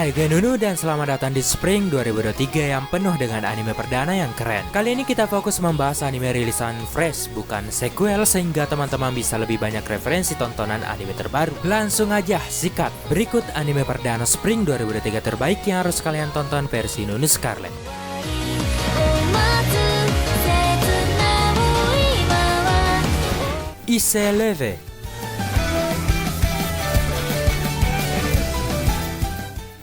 Hai, gue Nunu dan selamat datang di Spring 2023 yang penuh dengan anime perdana yang keren. Kali ini kita fokus membahas anime rilisan fresh, bukan sequel, sehingga teman-teman bisa lebih banyak referensi tontonan anime terbaru. Langsung aja, sikat. Berikut anime perdana Spring 2023 terbaik yang harus kalian tonton versi Nunu Scarlet. Ise Leve.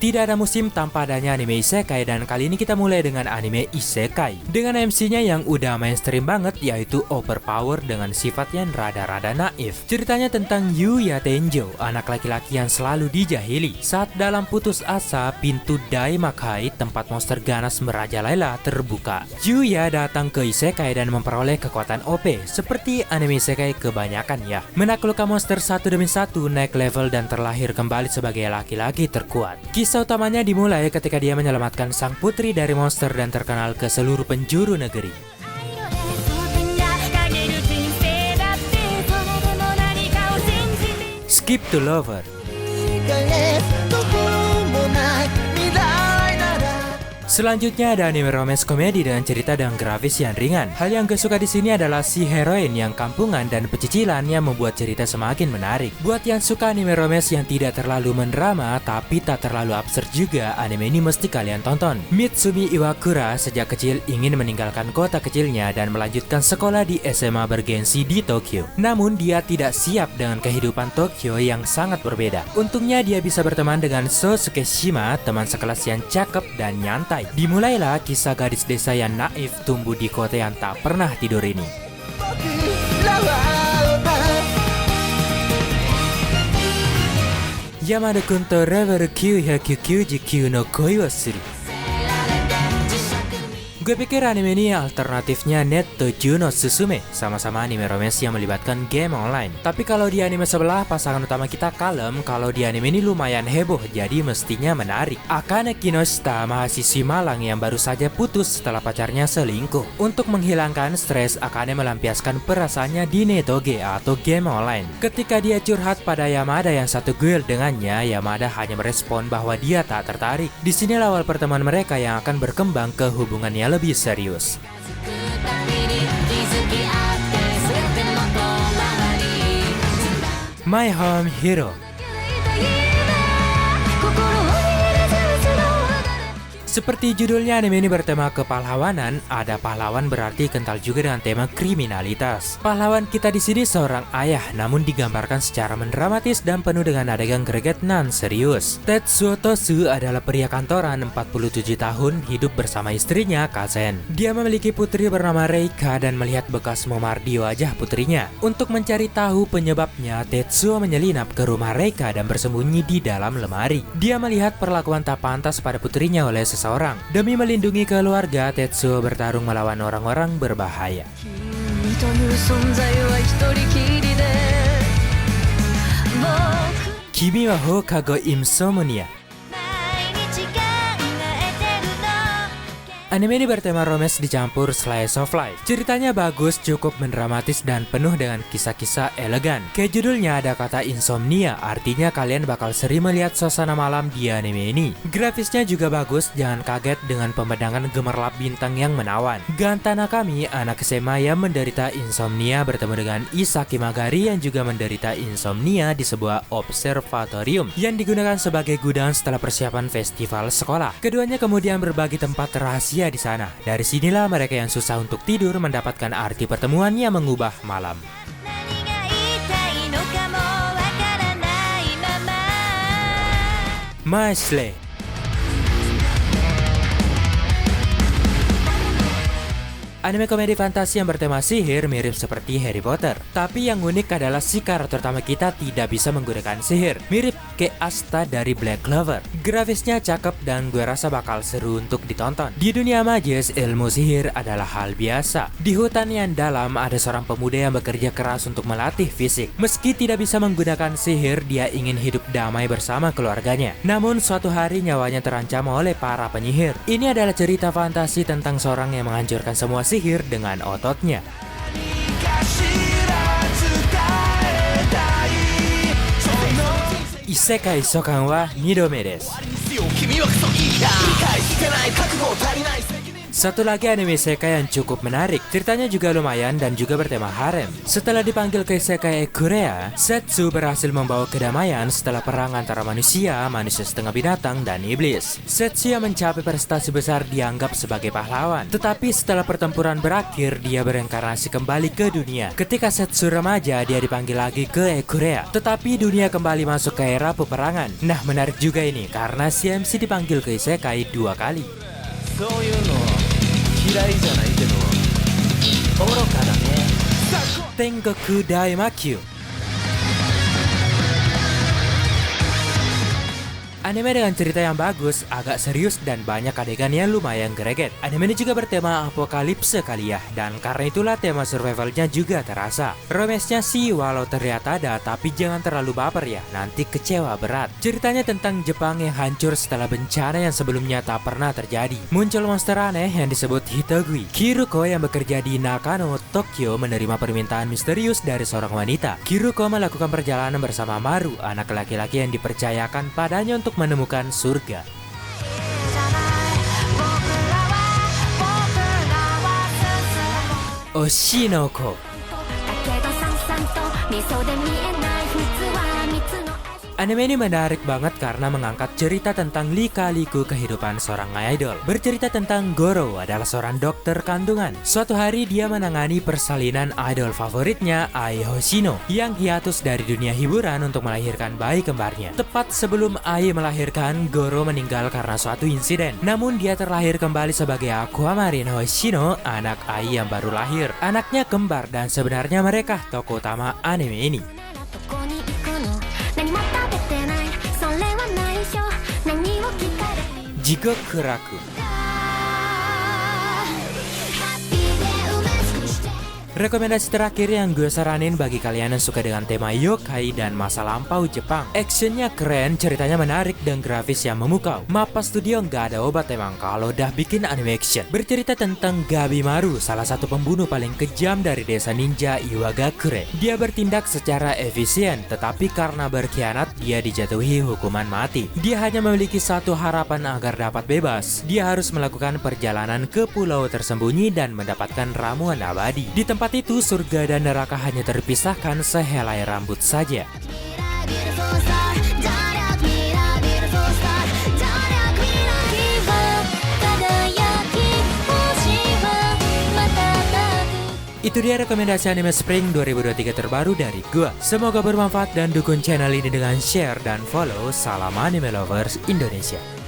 Tidak ada musim tanpa adanya anime isekai, dan kali ini kita mulai dengan anime isekai dengan MC-nya yang udah mainstream banget, yaitu overpower dengan sifat yang rada-rada naif. Ceritanya tentang Yuya Tenjo, anak laki-laki yang selalu dijahili. Saat dalam putus asa, pintu Daimakai, tempat monster ganas merajalela, terbuka. Yuya datang ke isekai dan memperoleh kekuatan OP seperti anime isekai kebanyakan ya. Menaklukkan monster satu demi satu, naik level dan terlahir kembali sebagai laki-laki terkuat. Kisah utamanya dimulai ketika dia menyelamatkan sang putri dari monster dan terkenal ke seluruh penjuru negeri. Skip to Lover. Selanjutnya ada anime romance komedi dengan cerita dan grafis yang ringan. Hal yang gue suka di sini adalah si heroin yang kampungan dan pecicilan yang membuat cerita semakin menarik. Buat yang suka anime romance yang tidak terlalu mendrama tapi tak terlalu absurd juga, anime ini mesti kalian tonton. Mitsumi Iwakura sejak kecil ingin meninggalkan kota kecilnya dan melanjutkan sekolah di SMA bergensi di Tokyo. Namun dia tidak siap dengan kehidupan Tokyo yang sangat berbeda. Untungnya dia bisa berteman dengan Sosuke Shima, teman sekelas yang cakep dan nyantai. Dimulailah kisah gadis desa yang naif tumbuh di kota yang tak pernah tidur ini. Yamada-kun to Level 999の恋をする. Gue pikir anime ini alternatifnya Netto Juno Susume, sama-sama anime romance yang melibatkan game online. Tapi kalau di anime sebelah, pasangan utama kita kalem, kalau di anime ini lumayan heboh, jadi mestinya menarik. Akane Kinoshita, mahasiswi Malang yang baru saja putus setelah pacarnya selingkuh. Untuk menghilangkan stres, Akane melampiaskan perasaannya di Netoge atau game online. Ketika dia curhat pada Yamada yang satu guild dengannya, Yamada hanya merespon bahwa dia tak tertarik. Di sini awal pertemuan mereka yang akan berkembang ke hubungannya lebih serius. My Home Hero. Seperti judulnya, anime ini bertema kepahlawanan. Ada pahlawan berarti kental juga dengan tema kriminalitas. Pahlawan kita di sini seorang ayah, namun digambarkan secara mendramatis dan penuh dengan adegan greget nan serius. Tetsuo Tosu adalah pria kantoran 47 tahun, hidup bersama istrinya Kazen. Dia memiliki putri bernama Reika dan melihat bekas memar di wajah putrinya. Untuk mencari tahu penyebabnya, Tetsuo menyelinap ke rumah Reika dan bersembunyi di dalam lemari. Dia melihat perlakuan tak pantas pada putrinya oleh seseorang. Demi melindungi keluarga, Tetsuo bertarung melawan orang-orang berbahaya. Kimi wa Hokago Insomnia. Anime ini bertema romance dicampur slice of life. Ceritanya bagus, cukup mendramatis dan penuh dengan kisah-kisah elegan. Kayak judulnya ada kata insomnia, artinya kalian bakal sering melihat suasana malam di anime ini. Grafisnya juga bagus, jangan kaget dengan pemandangan gemerlap bintang yang menawan. Ganta Nakami, anak SMA yang menderita insomnia, bertemu dengan Isaki Magari yang juga menderita insomnia di sebuah observatorium yang digunakan sebagai gudang setelah persiapan festival sekolah. Keduanya kemudian berbagi tempat rahasia di sana. Dari sinilah mereka yang susah untuk tidur mendapatkan arti pertemuan yang mengubah malam. Mashle. Anime komedi fantasi yang bertema sihir mirip seperti Harry Potter. Tapi yang unik adalah si karakter utama kita tidak bisa menggunakan sihir. Mirip kayak Asta dari Black Clover. Grafisnya cakep dan gue rasa bakal seru untuk ditonton. Di dunia magis, ilmu sihir adalah hal biasa. Di hutan yang dalam ada seorang pemuda yang bekerja keras untuk melatih fisik. Meski tidak bisa menggunakan sihir, dia ingin hidup damai bersama keluarganya. Namun suatu hari nyawanya terancam oleh para penyihir. Ini adalah cerita fantasi tentang seorang yang menghancurkan semua sihir dengan ototnya. Isekai Sokan wa 2度目です。Satu lagi anime isekai yang cukup menarik, ceritanya juga lumayan dan juga bertema harem. Setelah dipanggil ke isekai Korea, Setsu berhasil membawa kedamaian setelah perang antara manusia setengah binatang, dan iblis. Setsu yang mencapai prestasi besar dianggap sebagai pahlawan. Tetapi setelah pertempuran berakhir, dia bereinkarnasi kembali ke dunia. Ketika Setsu remaja, dia dipanggil lagi ke Korea. Tetapi dunia kembali masuk ke era peperangan. Nah, menarik juga ini, karena si MC dipanggil ke isekai 2 kali. Tengoku Daimakyu. Anime dengan cerita yang bagus, agak serius, dan banyak adegan yang lumayan greget. Anime ini juga bertema apokalipse kali ya, dan karena itulah tema survivalnya juga terasa. Romance-nya sih walau terlihat ada, tapi jangan terlalu baper ya, nanti kecewa berat. Ceritanya tentang Jepang yang hancur setelah bencana yang sebelumnya tak pernah terjadi. Muncul monster aneh yang disebut Hitogui. Kiruko yang bekerja di Nakano, Tokyo menerima permintaan misterius dari seorang wanita. Kiruko melakukan perjalanan bersama Maru, anak laki-laki yang dipercayakan padanya untuk menemukan surga. Oshinoko. Anime ini menarik banget karena mengangkat cerita tentang lika-liku kehidupan seorang idol. Bercerita tentang Goro adalah seorang dokter kandungan. Suatu hari dia menangani persalinan idol favoritnya, Ai Hoshino, yang hiatus dari dunia hiburan untuk melahirkan bayi kembarnya. Tepat sebelum Ai melahirkan, Goro meninggal karena suatu insiden. Namun dia terlahir kembali sebagai Aquamarine Hoshino, anak Ai yang baru lahir. Anaknya kembar dan sebenarnya mereka tokoh utama anime ini. Jigokuraku. Rekomendasi terakhir yang gue saranin bagi kalian yang suka dengan tema yokai dan masa lampau Jepang. Actionnya keren, ceritanya menarik, dan grafis yang memukau. Mappa Studio nggak ada obat emang kalau udah bikin anime action. Bercerita tentang Gabimaru, salah satu pembunuh paling kejam dari desa ninja Iwagakure. Dia bertindak secara efisien, tetapi karena berkhianat, dia dijatuhi hukuman mati. Dia hanya memiliki satu harapan agar dapat bebas. Dia harus melakukan perjalanan ke pulau tersembunyi dan mendapatkan ramuan abadi. Di tempat itu surga dan neraka hanya terpisahkan sehelai rambut saja. Itu dia rekomendasi anime Spring 2023 terbaru dari gua. Semoga bermanfaat dan dukung channel ini dengan share dan follow. Salam anime lovers Indonesia.